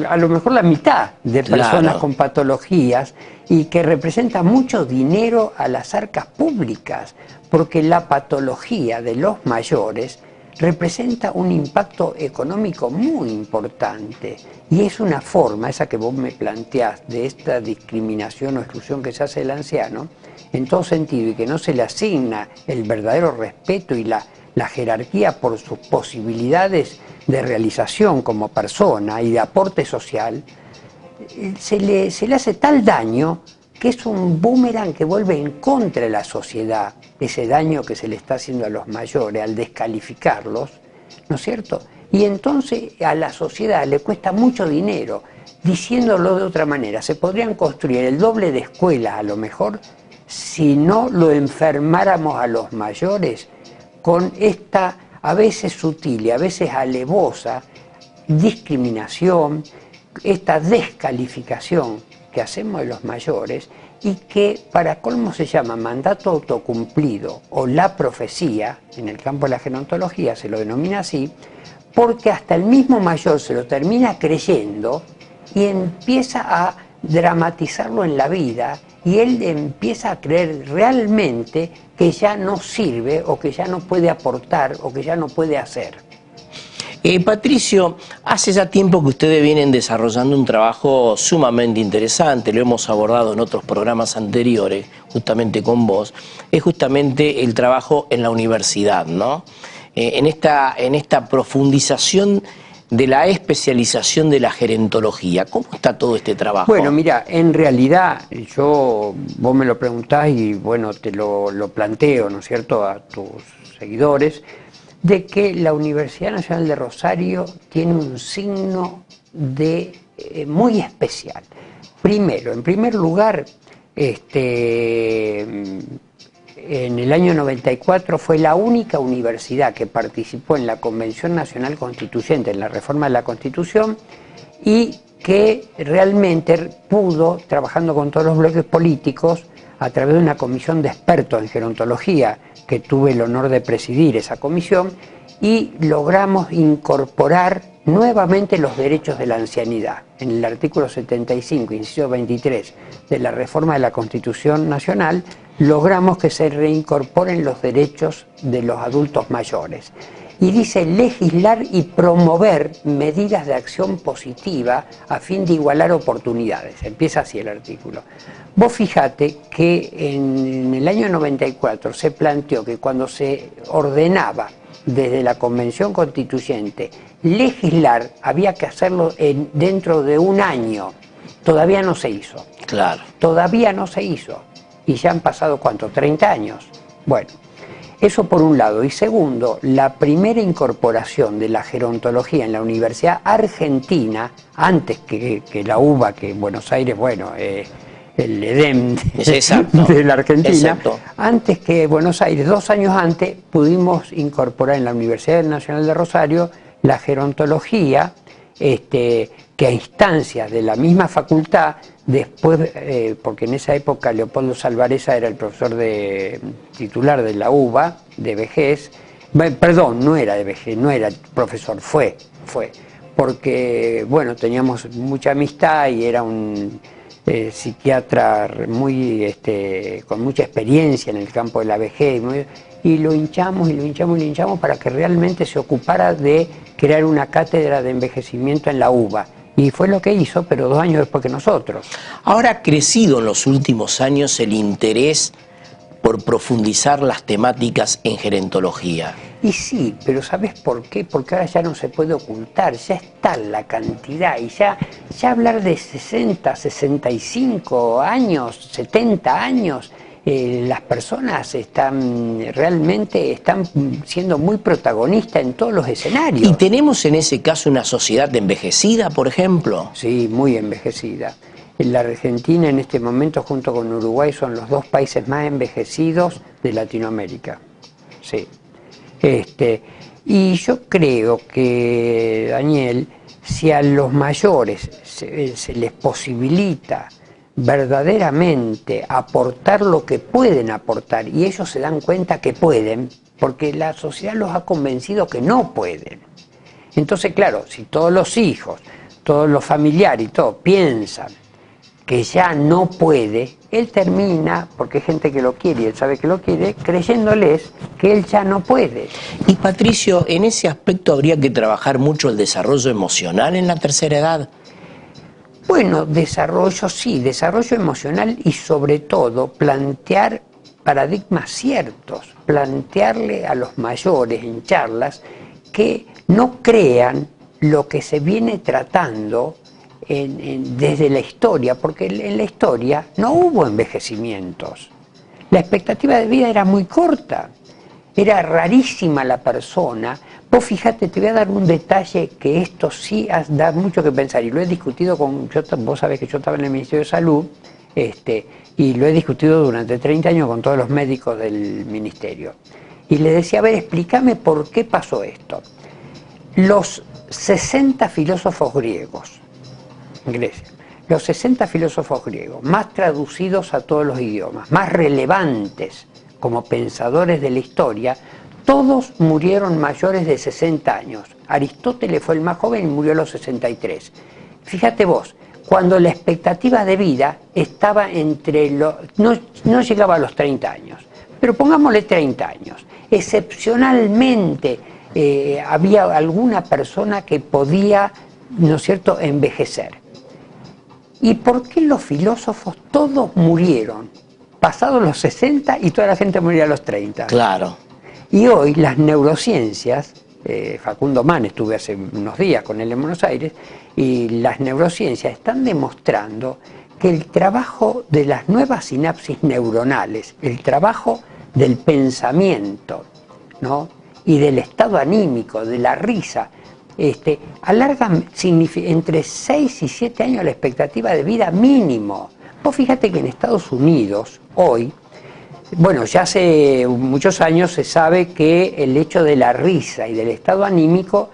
Speaker 7: a lo mejor la mitad de personas con patologías y que representa mucho dinero a las arcas públicas, porque la patología de los mayores representa un impacto económico muy importante y es una forma, esa que vos me planteás, de esta discriminación o exclusión que se hace del anciano, en todo sentido, y que no se le asigna el verdadero respeto y la jerarquía por sus posibilidades de realización como persona y de aporte social, se le hace tal daño que es un boomerang que vuelve en contra de la sociedad, ese daño que se le está haciendo a los mayores al descalificarlos, ¿no es cierto? Y entonces a la sociedad le cuesta mucho dinero. Diciéndolo de otra manera, se podrían construir el doble de escuelas a lo mejor si no lo enfermáramos a los mayores con esta a veces sutil y a veces alevosa discriminación, esta descalificación que hacemos de los mayores y que para colmo se llama mandato autocumplido o la profecía, en el campo de la gerontología se lo denomina así, porque hasta el mismo mayor se lo termina creyendo y empieza a dramatizarlo en la vida y él empieza a creer realmente que ya no sirve o que ya no puede aportar o que ya no puede hacer.
Speaker 1: Patricio, hace ya tiempo que ustedes vienen desarrollando un trabajo sumamente interesante, lo hemos abordado en otros programas anteriores, justamente con vos, es justamente el trabajo en la universidad, ¿no? En esta profundización de la especialización de la gerontología. ¿Cómo está todo este trabajo?
Speaker 7: Bueno, mira, en realidad, vos me lo preguntás y bueno, te lo planteo, ¿no es cierto?, a tus seguidores, de que la Universidad Nacional de Rosario tiene un signo de muy especial. Primero, en primer lugar, en el año 94 fue la única universidad que participó en la Convención Nacional Constituyente, en la reforma de la Constitución, y que realmente pudo, trabajando con todos los bloques políticos, a través de una comisión de expertos en gerontología, que tuve el honor de presidir esa comisión, y logramos incorporar nuevamente los derechos de la ancianidad. En el artículo 75, inciso 23 de la reforma de la Constitución Nacional, logramos que se reincorporen los derechos de los adultos mayores. Y dice legislar y promover medidas de acción positiva a fin de igualar oportunidades. Empieza así el artículo. Vos fijate que en el año 94 se planteó que cuando se ordenaba desde la Convención Constituyente legislar, había que hacerlo dentro de un año. Todavía no se hizo.
Speaker 1: Claro.
Speaker 7: Todavía no se hizo. Y ya han pasado, ¿cuánto? 30 años. Bueno, eso por un lado. Y segundo, la primera incorporación de la gerontología en la Universidad Argentina, antes que la UBA, que en Buenos Aires, bueno, el EDEM de la Argentina, exacto. Antes que Buenos Aires, 2 años antes, pudimos incorporar en la Universidad Nacional de Rosario la gerontología, que a instancias de la misma facultad, después, porque en esa época Leopoldo Salvareza era el profesor titular de la UBA, de vejez, perdón, no era de vejez, no era profesor, fue, porque, bueno, teníamos mucha amistad y era un psiquiatra muy, con mucha experiencia en el campo de la vejez, y lo hinchamos para que realmente se ocupara de crear una cátedra de envejecimiento en la UBA. Y fue lo que hizo, pero 2 años después que nosotros.
Speaker 1: Ahora ha crecido en los últimos años el interés por profundizar las temáticas en gerontología.
Speaker 7: Y sí, pero ¿sabes por qué? Porque ahora ya no se puede ocultar, ya está la cantidad, y ya hablar de 60, 65 años, 70 años, las personas realmente están siendo muy protagonistas en todos los escenarios.
Speaker 1: ¿Y tenemos en ese caso una sociedad envejecida, por ejemplo?
Speaker 7: Sí, muy envejecida. La Argentina en este momento, junto con Uruguay, son los 2 países más envejecidos de Latinoamérica. Sí. Y yo creo que, Daniel, si a los mayores se les posibilita verdaderamente aportar lo que pueden aportar, y ellos se dan cuenta que pueden, porque la sociedad los ha convencido que no pueden. Entonces, claro, si todos los hijos, todos los familiares y todo piensan que ya no puede, él termina, porque hay gente que lo quiere y él sabe que lo quiere, creyéndoles que él ya no puede.
Speaker 1: Y Patricio, en ese aspecto habría que trabajar mucho el desarrollo emocional en la tercera edad.
Speaker 7: Bueno, desarrollo sí, desarrollo emocional, y sobre todo plantear paradigmas ciertos, plantearle a los mayores en charlas que no crean lo que se viene tratando desde la historia, porque en la historia no hubo envejecimientos. La expectativa de vida era muy corta, era rarísima la persona. Vos fíjate, te voy a dar un detalle que esto sí da mucho que pensar, y lo he discutido vos sabés que yo estaba en el Ministerio de Salud, y lo he discutido durante 30 años con todos los médicos del ministerio. Y le decía, a ver, explícame por qué pasó esto. Los 60 filósofos griegos, Grecia, los 60 filósofos griegos, más traducidos a todos los idiomas, más relevantes como pensadores de la historia, todos murieron mayores de 60 años. Aristóteles fue el más joven y murió a los 63. Fíjate vos, cuando la expectativa de vida estaba no llegaba a los 30 años, pero pongámosle 30 años. Excepcionalmente había alguna persona que podía, ¿no es cierto?, envejecer. ¿Y por qué los filósofos todos murieron pasados los 60 y toda la gente moría a los 30?
Speaker 1: Claro.
Speaker 7: Y hoy las neurociencias, Facundo Mann, estuve hace unos días con él en Buenos Aires, y las neurociencias están demostrando que el trabajo de las nuevas sinapsis neuronales, el trabajo del pensamiento, ¿no?, y del estado anímico, de la risa, alargan entre 6 y 7 años la expectativa de vida mínimo. Vos fíjate que en Estados Unidos, hoy, bueno, ya hace muchos años se sabe que el hecho de la risa y del estado anímico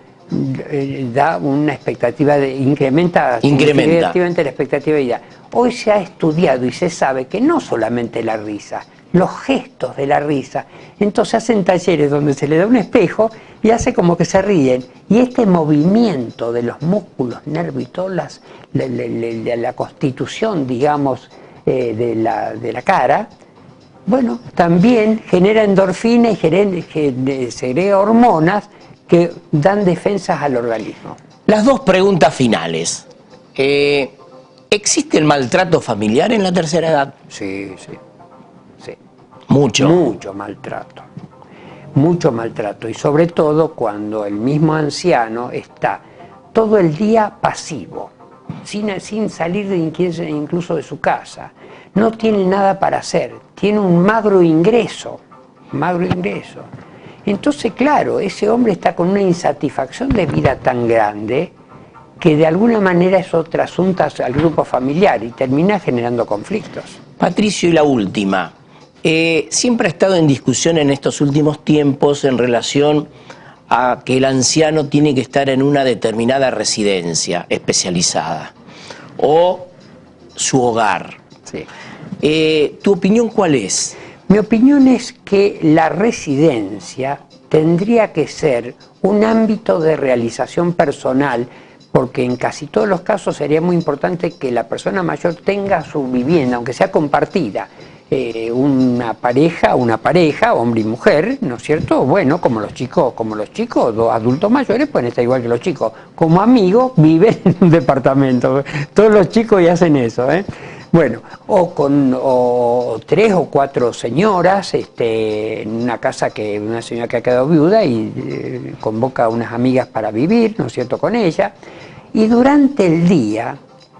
Speaker 7: da una expectativa incrementa significativamente la expectativa de vida. Hoy se ha estudiado y se sabe que no solamente la risa, los gestos de la risa. Entonces hacen talleres donde se le da un espejo y hace como que se ríen. Y este movimiento de los músculos, nervios y toda la constitución, digamos, de la cara, bueno, también genera endorfina y segrega hormonas que dan defensas al organismo.
Speaker 1: Las dos preguntas finales. ¿Existe el maltrato familiar en la tercera edad?
Speaker 7: Sí.
Speaker 1: Mucho.
Speaker 7: Mucho maltrato. Y sobre todo cuando el mismo anciano está todo el día pasivo, sin salir incluso de su casa. No tiene nada para hacer, tiene un magro ingreso. Entonces, claro, ese hombre está con una insatisfacción de vida tan grande que de alguna manera eso trasunta al grupo familiar y termina generando conflictos.
Speaker 1: Patricio, y la última. Siempre ha estado en discusión en estos últimos tiempos en relación a que el anciano tiene que estar en una determinada residencia especializada o su hogar.
Speaker 7: Sí.
Speaker 1: ¿Tu opinión cuál es?
Speaker 7: Mi opinión es que la residencia tendría que ser un ámbito de realización personal, porque en casi todos los casos sería muy importante que la persona mayor tenga su vivienda, aunque sea compartida. Una pareja, hombre y mujer, ¿no es cierto? Bueno, como los chicos, dos adultos mayores pueden estar igual que los chicos. Como amigos viven en un departamento. Todos los chicos ya hacen eso, ¿eh? Bueno, o 3 o 4 señoras en una casa una señora que ha quedado viuda y convoca a unas amigas para vivir, ¿no es cierto?, con ella. Y durante el día,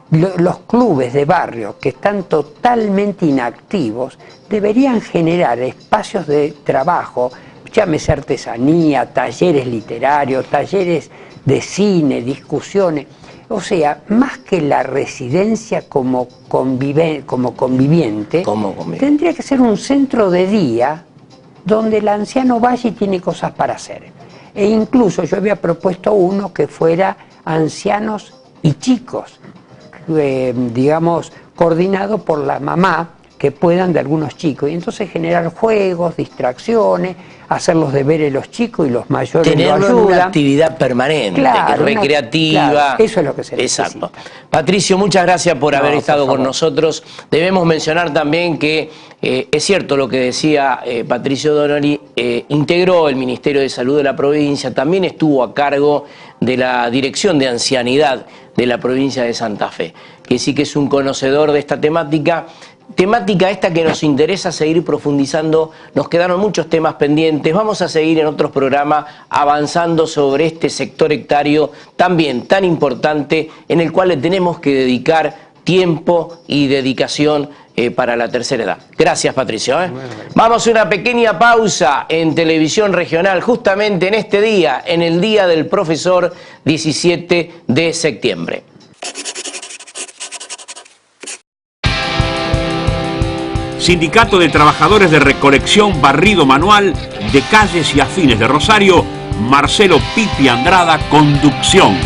Speaker 7: los clubes de barrio que están totalmente inactivos deberían generar espacios de trabajo, llámese artesanía, talleres literarios, talleres de cine, discusiones. O sea, más que la residencia como conviviente, tendría que ser un centro de día donde el anciano vaya y tiene cosas para hacer. E incluso yo había propuesto uno que fuera ancianos y chicos, digamos, coordinado por la mamá, que puedan de algunos chicos, y entonces generar juegos, distracciones, hacer los deberes los chicos y los mayores
Speaker 1: tenerlo
Speaker 7: lo ayudan.
Speaker 1: En una actividad permanente,
Speaker 7: claro,
Speaker 1: recreativa.
Speaker 7: Claro, eso es lo que se necesita.
Speaker 1: Exacto. Patricio, muchas gracias por haber estado con nosotros. Debemos mencionar también que es cierto lo que decía Patricio Donoli, integró el Ministerio de Salud de la provincia, también estuvo a cargo de la Dirección de Ancianidad de la provincia de Santa Fe, que sí que es un conocedor de esta temática esta que nos interesa seguir profundizando. Nos quedaron muchos temas pendientes, vamos a seguir en otros programas avanzando sobre este sector hectario también tan importante, en el cual le tenemos que dedicar tiempo y dedicación para la tercera edad. Gracias, Patricio. Vamos a una pequeña pausa en Televisión Regional, justamente en este día, en el Día del Profesor, 17 de septiembre.
Speaker 2: Sindicato de Trabajadores de Recolección Barrido Manual de Calles y Afines de Rosario, Marcelo Pipi Andrada, conducción.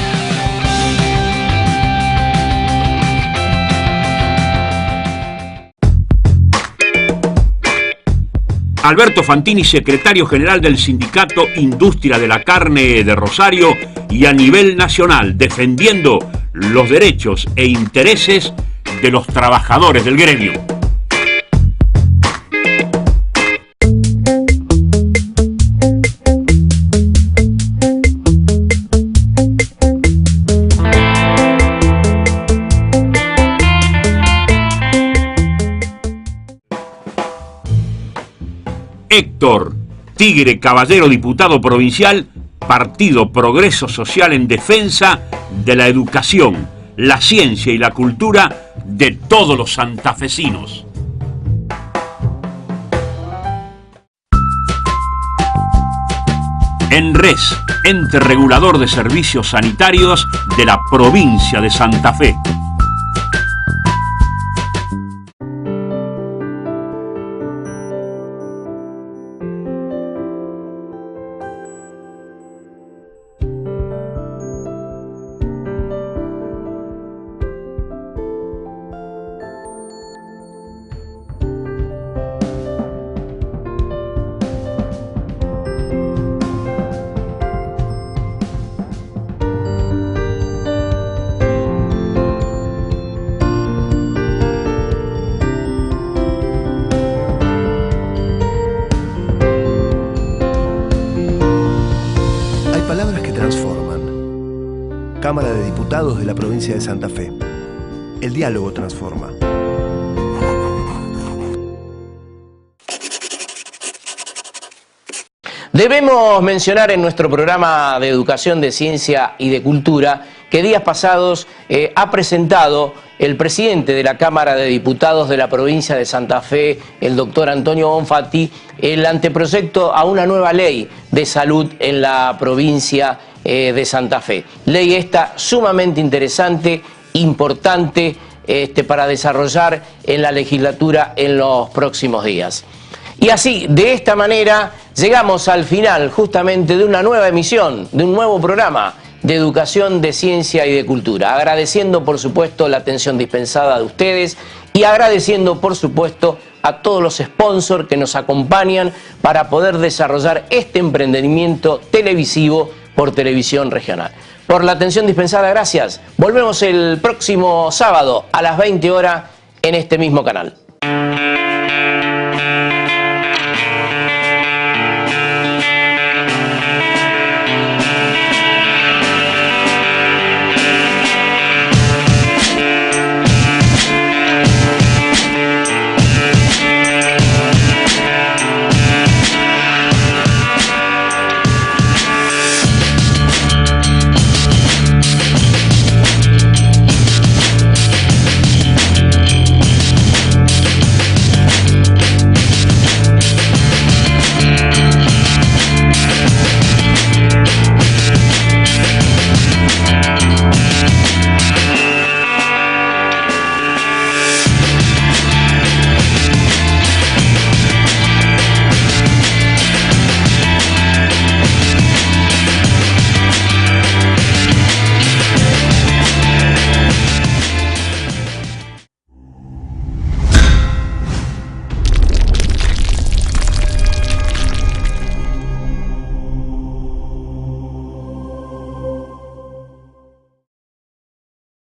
Speaker 2: Alberto Fantini, secretario general del Sindicato Industria de la Carne de Rosario y a nivel nacional, defendiendo los derechos e intereses de los trabajadores del gremio. Héctor Tigre Caballero, diputado provincial, Partido Progreso Social, en defensa de la educación, la ciencia y la cultura de todos los santafesinos. ENRES, ente regulador de servicios sanitarios de la provincia de Santa Fe.
Speaker 5: Palabras que transforman. Cámara de Diputados de la provincia de Santa Fe. El diálogo transforma.
Speaker 1: Debemos mencionar en nuestro programa de Educación, de Ciencia y de Cultura que días pasados ha presentado el presidente de la Cámara de Diputados de la provincia de Santa Fe, el doctor Antonio Bonfatti, el anteproyecto a una nueva ley de salud en la provincia de Santa Fe. Ley esta sumamente interesante, importante para desarrollar en la legislatura en los próximos días. Y así, de esta manera, llegamos al final justamente de una nueva emisión, de un nuevo programa de Educación, de Ciencia y de Cultura. Agradeciendo, por supuesto, la atención dispensada de ustedes y agradeciendo, por supuesto, a todos los sponsors que nos acompañan para poder desarrollar este emprendimiento televisivo por Televisión Regional. Por la atención dispensada, gracias. Volvemos el próximo sábado a las 20 horas en este mismo canal.